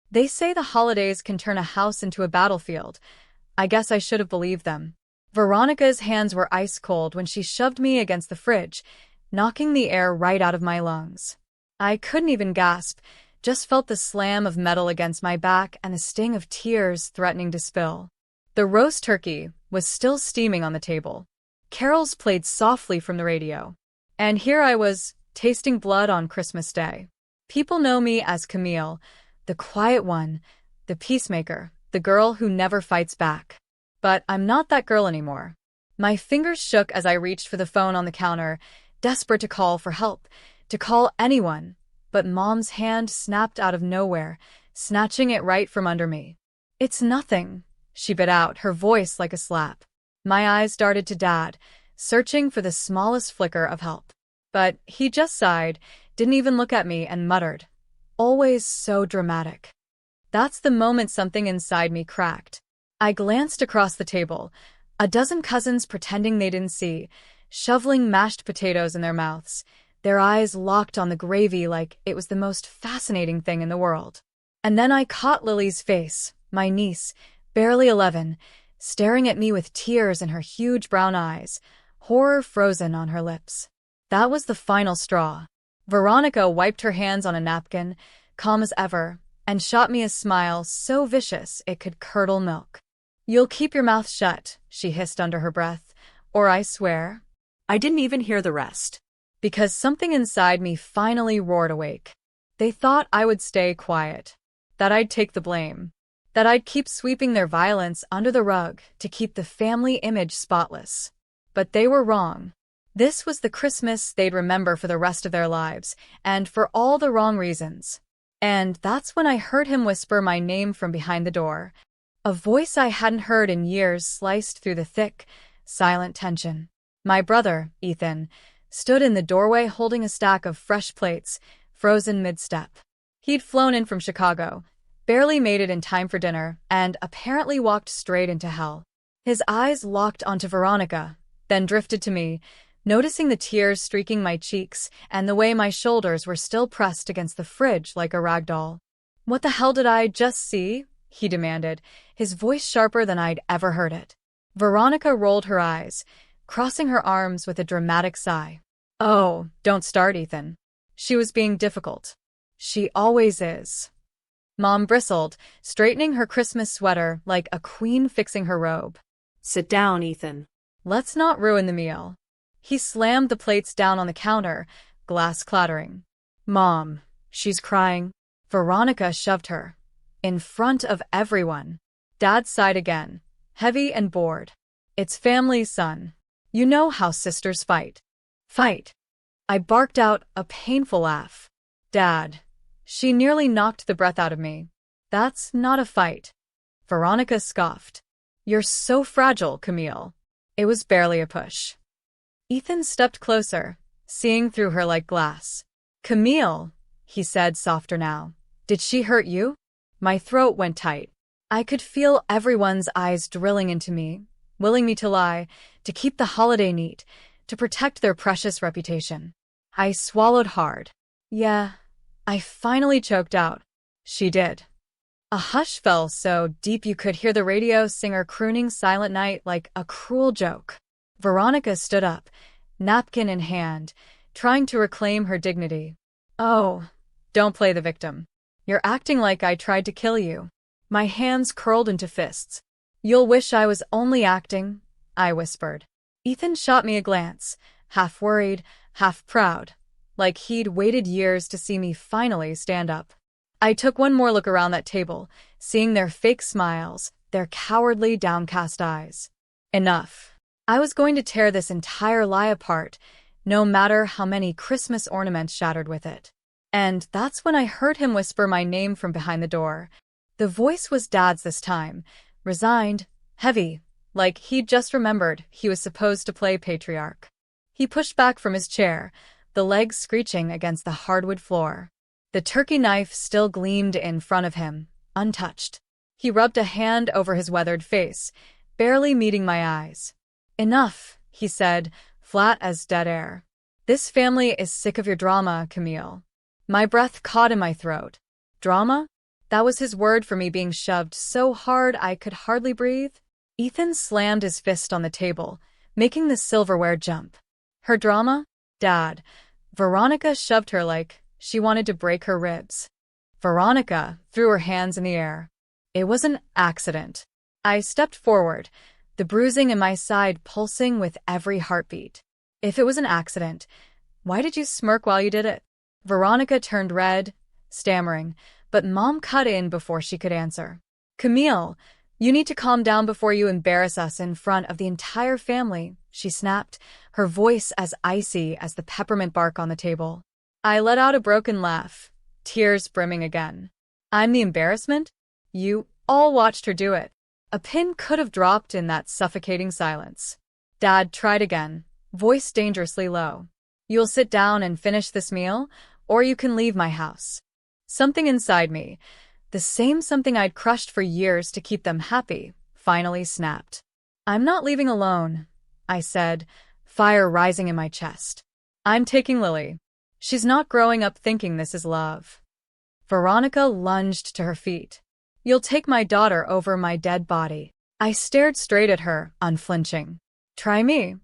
They say the holidays can turn a house into a battlefield. I guess I should have believed them. Veronica's hands were ice cold when she shoved me against the fridge, knocking the air right out of my lungs. I couldn't even gasp, just felt the slam of metal against my back and the sting of tears threatening to spill. The roast turkey was still steaming on the table. Carols played softly from the radio. And here I was, tasting blood on Christmas Day. People know me as Camille, the quiet one, the peacemaker, the girl who never fights back. But I'm not that girl anymore. My fingers shook as I reached for the phone on the counter, desperate to call for help, to call anyone. But Mom's hand snapped out of nowhere, snatching it right from under me. "It's nothing," she bit out, her voice like a slap. My eyes darted to Dad, searching for the smallest flicker of help. But he just sighed, didn't even look at me, and muttered, "Always so dramatic." That's the moment something inside me cracked. I glanced across the table, a dozen cousins pretending they didn't see, shoveling mashed potatoes in their mouths, their eyes locked on the gravy like it was the most fascinating thing in the world. And then I caught Lily's face, my niece, barely 11, staring at me with tears in her huge brown eyes, horror frozen on her lips. That was the final straw. Veronica wiped her hands on a napkin, calm as ever, and shot me a smile so vicious it could curdle milk. "You'll keep your mouth shut," she hissed under her breath, "or I swear." I didn't even hear the rest, because something inside me finally roared awake. They thought I would stay quiet, that I'd take the blame, that I'd keep sweeping their violence under the rug to keep the family image spotless. But they were wrong. This was the Christmas they'd remember for the rest of their lives, and for all the wrong reasons. And that's when I heard him whisper my name from behind the door. A voice I hadn't heard in years sliced through the thick, silent tension. My brother, Ethan, stood in the doorway holding a stack of fresh plates, frozen mid-step. He'd flown in from Chicago, barely made it in time for dinner, and apparently walked straight into hell. His eyes locked onto Veronica, then drifted to me, noticing the tears streaking my cheeks and the way my shoulders were still pressed against the fridge like a rag doll. "What the hell did I just see?" he demanded, his voice sharper than I'd ever heard it. Veronica rolled her eyes, crossing her arms with a dramatic sigh. "Oh, don't start, Ethan." She was being difficult. She always is. Mom bristled, straightening her Christmas sweater like a queen fixing her robe. "Sit down, Ethan. Let's not ruin the meal." He slammed the plates down on the counter, glass clattering. "Mom, she's crying." Veronica shoved her. In front of everyone. Dad sighed again, heavy and bored. "It's family, son. You know how sisters fight." "Fight?" I barked out, a painful laugh. "Dad." She nearly knocked the breath out of me. "That's not a fight." Veronica scoffed. "You're so fragile, Camille." It was barely a push. Ethan stepped closer, seeing through her like glass. "Camille," he said softer now. "Did she hurt you?" My throat went tight. I could feel everyone's eyes drilling into me, willing me to lie, to keep the holiday neat, to protect their precious reputation. I swallowed hard. "Yeah," I finally choked out. "She did." A hush fell so deep you could hear the radio singer crooning Silent Night like a cruel joke. Veronica stood up, napkin in hand, trying to reclaim her dignity. "Oh, don't play the victim. You're acting like I tried to kill you." My hands curled into fists. "You'll wish I was only acting," I whispered. Ethan shot me a glance, half worried, half proud, like he'd waited years to see me finally stand up. I took one more look around that table, seeing their fake smiles, their cowardly, downcast eyes. Enough. I was going to tear this entire lie apart, no matter how many Christmas ornaments shattered with it. And that's when I heard him whisper my name from behind the door. The voice was Dad's this time, resigned, heavy, like he'd just remembered he was supposed to play patriarch. He pushed back from his chair, the legs screeching against the hardwood floor. The turkey knife still gleamed in front of him, untouched. He rubbed a hand over his weathered face, barely meeting my eyes. "Enough," he said, flat as dead air. "This family is sick of your drama, Camille." My breath caught in my throat. Drama? That was his word for me being shoved so hard I could hardly breathe. Ethan slammed his fist on the table, making the silverware jump. Her drama? Dad. Veronica shoved her like she wanted to break her ribs. Veronica threw her hands in the air. It was an accident. I stepped forward, the bruising in my side pulsing with every heartbeat. If it was an accident, why did you smirk while you did it? Veronica turned red, stammering, but Mom cut in before she could answer. Camille, you need to calm down before you embarrass us in front of the entire family, she snapped, her voice as icy as the peppermint bark on the table. I let out a broken laugh, tears brimming again. I'm the embarrassment? You all watched her do it. A pin could have dropped in that suffocating silence. Dad tried again, voice dangerously low. You'll sit down and finish this meal, or you can leave my house. Something inside me, the same something I'd crushed for years to keep them happy, finally snapped. I'm not leaving alone, I said, fire rising in my chest. I'm taking Lily. She's not growing up thinking this is love. Veronica lunged to her feet. You'll take my daughter over my dead body. I stared straight at her, unflinching. Try me.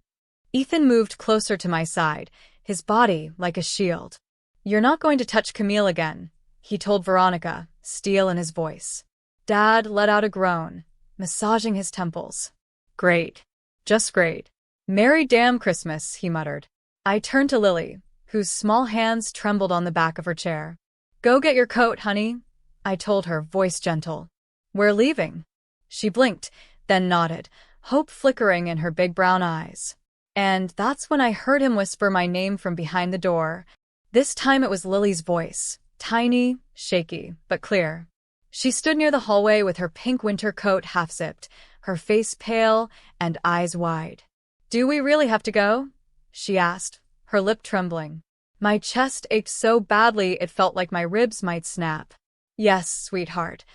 Ethan moved closer to my side, his body like a shield. You're not going to touch Camille again, he told Veronica, steel in his voice. Dad let out a groan, massaging his temples. Great. Just great. Merry damn Christmas, he muttered. I turned to Lily, whose small hands trembled on the back of her chair. Go get your coat, honey, I told her, voice gentle. We're leaving. She blinked, then nodded, hope flickering in her big brown eyes. And that's when I heard him whisper my name from behind the door. This time it was Lily's voice, tiny, shaky, but clear. She stood near the hallway with her pink winter coat half-zipped, her face pale and eyes wide. Do we really have to go? She asked, her lip trembling. My chest ached so badly it felt like my ribs might snap. Yes, sweetheart,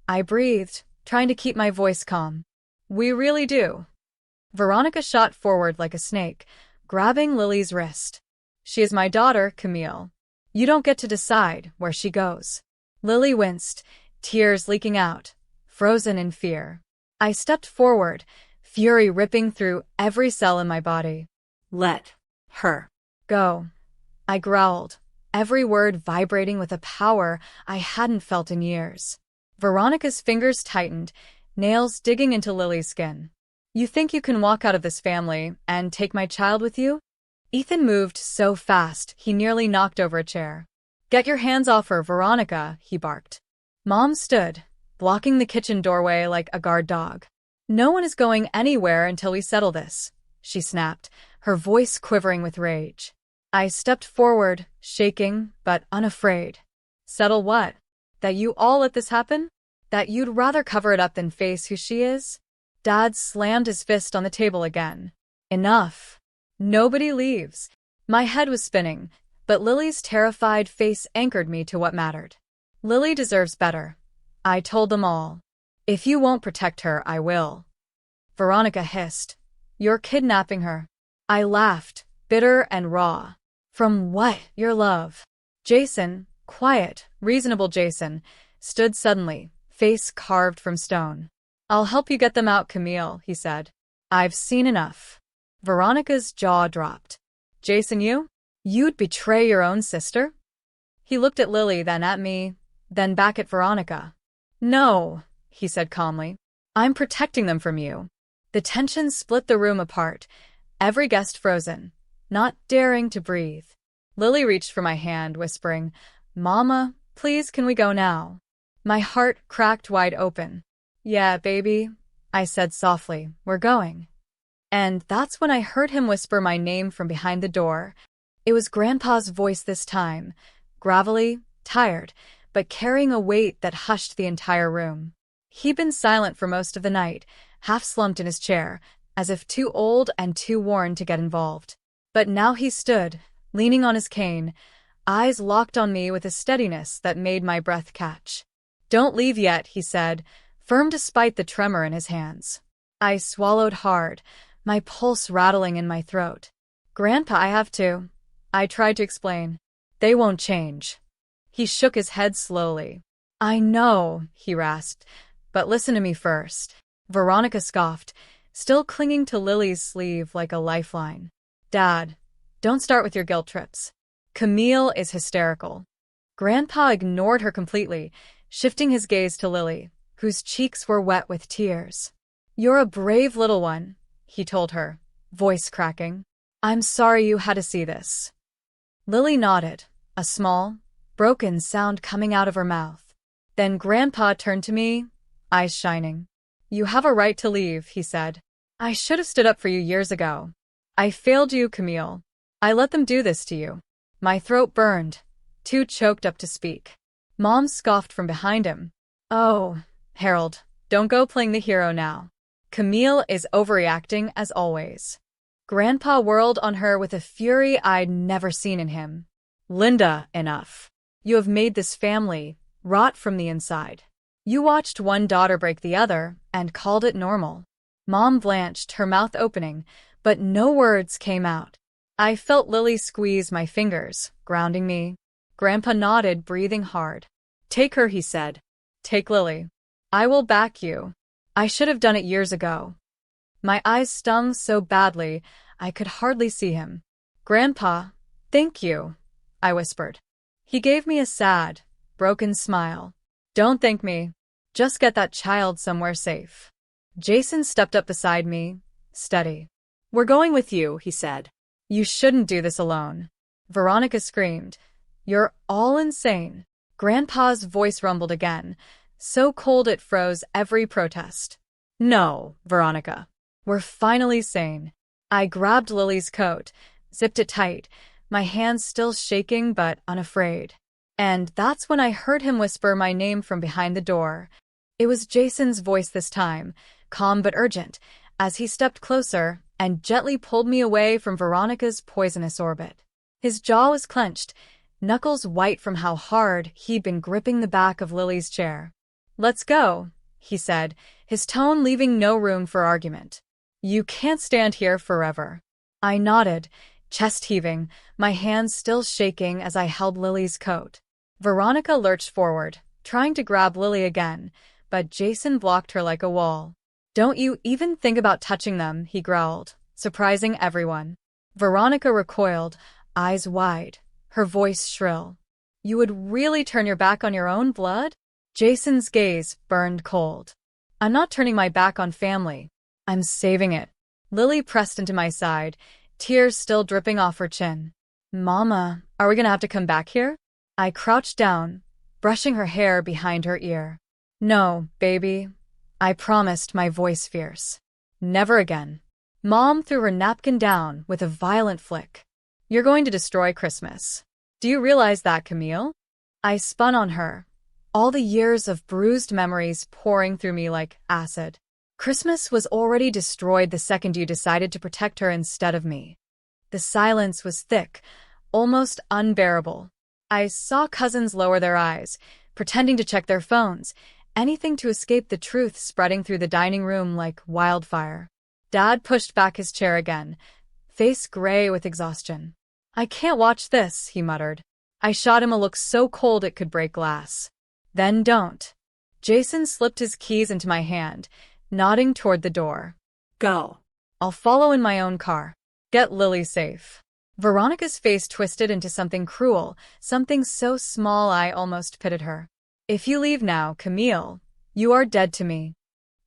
I breathed, trying to keep my voice calm. We really do. Veronica shot forward like a snake, grabbing Lily's wrist. She is my daughter, Camille. You don't get to decide where she goes. Lily winced, tears leaking out, frozen in fear. I stepped forward, fury ripping through every cell in my body. Let her go, I growled, every word vibrating with a power I hadn't felt in years. Veronica's fingers tightened, nails digging into Lily's skin. You think you can walk out of this family and take my child with you? Ethan moved so fast he nearly knocked over a chair. Get your hands off her, Veronica, he barked. Mom stood, blocking the kitchen doorway like a guard dog. No one is going anywhere until we settle this, she snapped, her voice quivering with rage. I stepped forward, shaking, but unafraid. Settle what? That you all let this happen? That you'd rather cover it up than face who she is? Dad slammed his fist on the table again. Enough. Nobody leaves. My head was spinning, but Lily's terrified face anchored me to what mattered. Lily deserves better. I told them all. If you won't protect her, I will. Veronica hissed. You're kidnapping her. I laughed, bitter and raw. From what? Your love. Jason, quiet, reasonable Jason, stood suddenly, face carved from stone. I'll help you get them out, Camille, he said. I've seen enough. Veronica's jaw dropped. Jason, you? You'd betray your own sister? He looked at Lily, then at me, then back at Veronica. No, he said calmly. I'm protecting them from you. The tension split the room apart, every guest frozen, not daring to breathe. Lily reached for my hand, whispering, Mama, please can we go now? My heart cracked wide open. Yeah, baby, I said softly, we're going. And that's when I heard him whisper my name from behind the door. It was Grandpa's voice this time, gravelly, tired, but carrying a weight that hushed the entire room. He'd been silent for most of the night, half slumped in his chair, as if too old and too worn to get involved. But now he stood, leaning on his cane, eyes locked on me with a steadiness that made my breath catch. Don't leave yet, he said, firm despite the tremor in his hands. I swallowed hard, my pulse rattling in my throat. Grandpa, I have to. I tried to explain. They won't change. He shook his head slowly. I know, he rasped, but listen to me first. Veronica scoffed, still clinging to Lily's sleeve like a lifeline. Dad, don't start with your guilt trips. Camille is hysterical. Grandpa ignored her completely, shifting his gaze to Lily, whose cheeks were wet with tears. You're a brave little one, he told her, voice cracking. I'm sorry you had to see this. Lily nodded, a small, broken sound coming out of her mouth. Then Grandpa turned to me, eyes shining. You have a right to leave, he said. I should have stood up for you years ago. I failed you, Camille. I let them do this to you. My throat burned, too choked up to speak. Mom scoffed from behind him. Oh, Harold, don't go playing the hero now. Camille is overreacting as always. Grandpa whirled on her with a fury I'd never seen in him. Linda, enough. You have made this family rot from the inside. You watched one daughter break the other and called it normal. Mom blanched, her mouth opening, but no words came out. I felt Lily squeeze my fingers, grounding me. Grandpa nodded, breathing hard. Take her, he said. Take Lily. I will back you. I should have done it years ago. My eyes stung so badly, I could hardly see him. Grandpa, thank you, I whispered. He gave me a sad, broken smile. Don't thank me. Just get that child somewhere safe. Jason stepped up beside me, steady. We're going with you, he said. You shouldn't do this alone. Veronica screamed. You're all insane. Grandpa's voice rumbled again, so cold it froze every protest. No, Veronica. We're finally sane. I grabbed Lily's coat, zipped it tight, my hands still shaking but unafraid. And that's when I heard him whisper my name from behind the door. It was Jason's voice this time, calm but urgent, as he stepped closer and gently pulled me away from Veronica's poisonous orbit. His jaw was clenched, knuckles white from how hard he'd been gripping the back of Lily's chair. Let's go, he said, his tone leaving no room for argument. You can't stand here forever. I nodded, chest heaving, my hands still shaking as I held Lily's coat. Veronica lurched forward, trying to grab Lily again, but Jason blocked her like a wall. Don't you even think about touching them, he growled, surprising everyone. Veronica recoiled, eyes wide, her voice shrill. You would really turn your back on your own blood? Jason's gaze burned cold. I'm not turning my back on family. I'm saving it. Lily pressed into my side, tears still dripping off her chin. Mama, are we gonna have to come back here? I crouched down, brushing her hair behind her ear. No, baby. I promised, my voice fierce. Never again. Mom threw her napkin down with a violent flick. You're going to destroy Christmas. Do you realize that, Camille? I spun on her, all the years of bruised memories pouring through me like acid. Christmas was already destroyed the second you decided to protect her instead of me. The silence was thick, almost unbearable. I saw cousins lower their eyes, pretending to check their phones, anything to escape the truth spreading through the dining room like wildfire. Dad pushed back his chair again, face gray with exhaustion. I can't watch this, he muttered. I shot him a look so cold it could break glass. Then don't. Jason slipped his keys into my hand, nodding toward the door. Go. I'll follow in my own car. Get Lily safe. Veronica's face twisted into something cruel, something so small I almost pitied her. If you leave now, Camille, you are dead to me.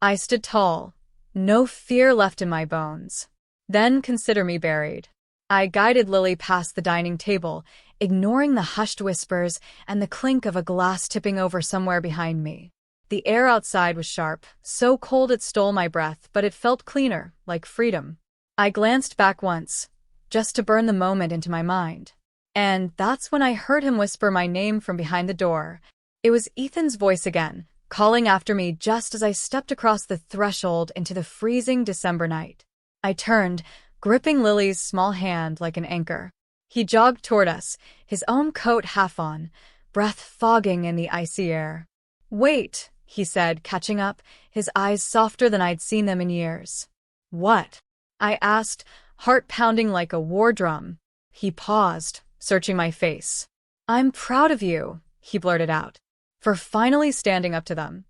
I stood tall, no fear left in my bones. Then consider me buried. I guided Lily past the dining table, ignoring the hushed whispers and the clink of a glass tipping over somewhere behind me. The air outside was sharp, so cold it stole my breath, but it felt cleaner, like freedom. I glanced back once, just to burn the moment into my mind. And that's when I heard him whisper my name from behind the door. It was Ethan's voice again, calling after me just as I stepped across the threshold into the freezing December night. I turned, gripping Lily's small hand like an anchor. He jogged toward us, his own coat half on, breath fogging in the icy air. Wait, he said, catching up, his eyes softer than I'd seen them in years. What? I asked, heart pounding like a war drum. He paused, searching my face. I'm proud of you, he blurted out. for finally standing up to them.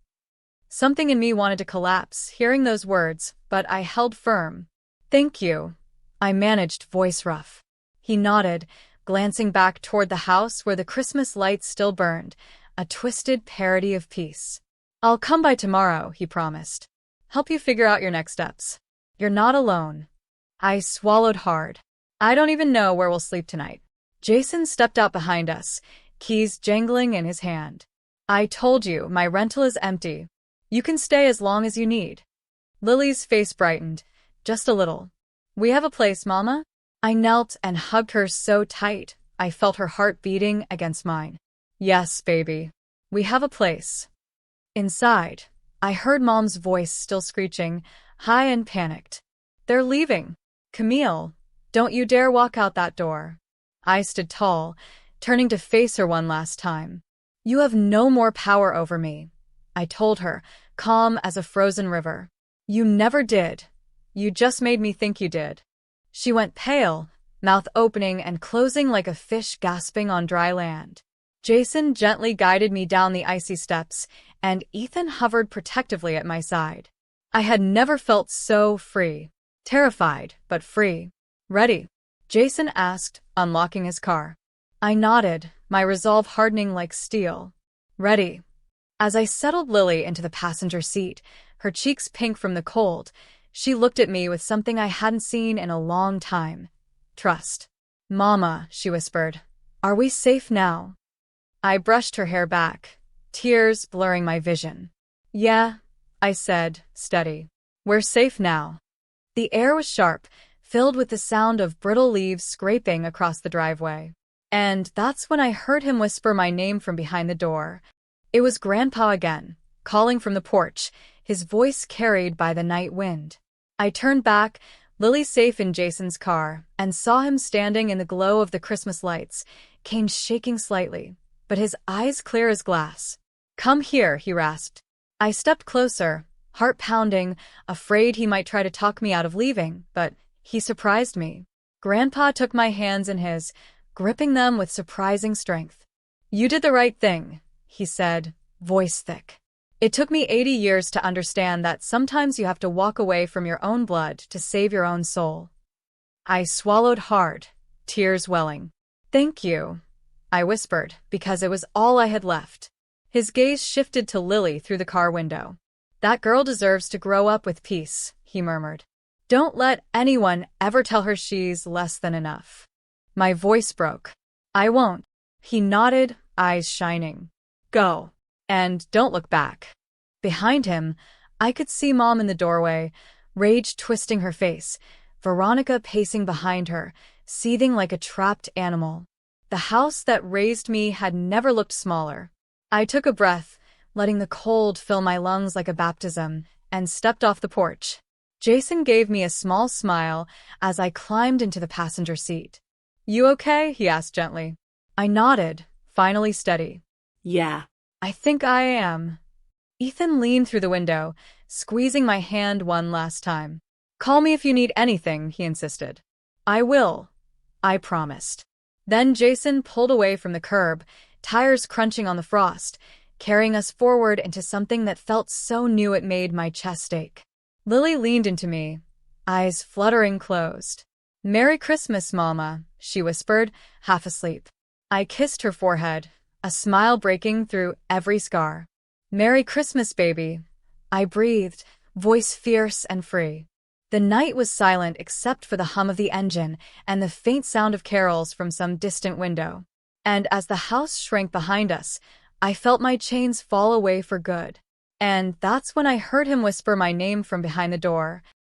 Something in me wanted to collapse, hearing those words, but I held firm. Thank you, I managed, voice rough. He nodded, glancing back toward the house where the Christmas lights still burned, a twisted parody of peace. I'll come by tomorrow, he promised. Help you figure out your next steps. You're not alone. I swallowed hard. I don't even know where we'll sleep tonight. Jason stepped out behind us, keys jangling in his hand. I told you, my rental is empty. You can stay as long as you need. Lily's face brightened, just a little. We have a place, Mama? I knelt and hugged her so tight, I felt her heart beating against mine. Yes, baby. We have a place. Inside, I heard Mom's voice still screeching, high and panicked. They're leaving. Camille, don't you dare walk out that door. I stood tall, turning to face her one last time. You have no more power over me, I told her, calm as a frozen river. You never did. You just made me think you did. She went pale, mouth opening and closing like a fish gasping on dry land. Jason gently guided me down the icy steps, and Ethan hovered protectively at my side. I had never felt so free. Terrified, but free. Ready? Jason asked, unlocking his car. I nodded, my resolve hardening like steel. Ready. As I settled Lily into the passenger seat, her cheeks pink from the cold, she looked at me with something I hadn't seen in a long time. Trust. Mama, she whispered. Are we safe now? I brushed her hair back, tears blurring my vision. Yeah, I said, steady. We're safe now. The air was sharp, filled with the sound of brittle leaves scraping across the driveway. And that's when I heard him whisper my name from behind the door. It was Grandpa again, calling from the porch, his voice carried by the night wind. I turned back, Lily safe in Jason's car, and saw him standing in the glow of the Christmas lights, cane shaking slightly, but his eyes clear as glass. Come here, he rasped. I stepped closer, heart pounding, afraid he might try to talk me out of leaving, but he surprised me. Grandpa took my hands in his, gripping them with surprising strength. You did the right thing, he said, voice thick. It took me 80 years to understand that sometimes you have to walk away from your own blood to save your own soul. I swallowed hard, tears welling. Thank you, I whispered, because it was all I had left. His gaze shifted to Lily through the car window. That girl deserves to grow up with peace, he murmured. Don't let anyone ever tell her she's less than enough. My voice broke. I won't. He nodded, eyes shining. Go. And don't look back. Behind him, I could see Mom in the doorway, rage twisting her face, Veronica pacing behind her, seething like a trapped animal. The house that raised me had never looked smaller. I took a breath, letting the cold fill my lungs like a baptism, and stepped off the porch. Jason gave me a small smile as I climbed into the passenger seat. You okay? He asked gently. I nodded, finally steady. Yeah. I think I am. Ethan leaned through the window, squeezing my hand one last time. Call me if you need anything, he insisted. I will, I promised. Then Jason pulled away from the curb, tires crunching on the frost, carrying us forward into something that felt so new it made my chest ache. Lily leaned into me, eyes fluttering closed. Merry Christmas, Mama, she whispered, half asleep. I kissed her forehead, a smile breaking through every scar. Merry Christmas, baby, I breathed, voice fierce and free. The night was silent except for the hum of the engine and the faint sound of carols from some distant window. And as the house shrank behind us, I felt my chains fall away for good. And that's when I heard him whisper my name from behind the door.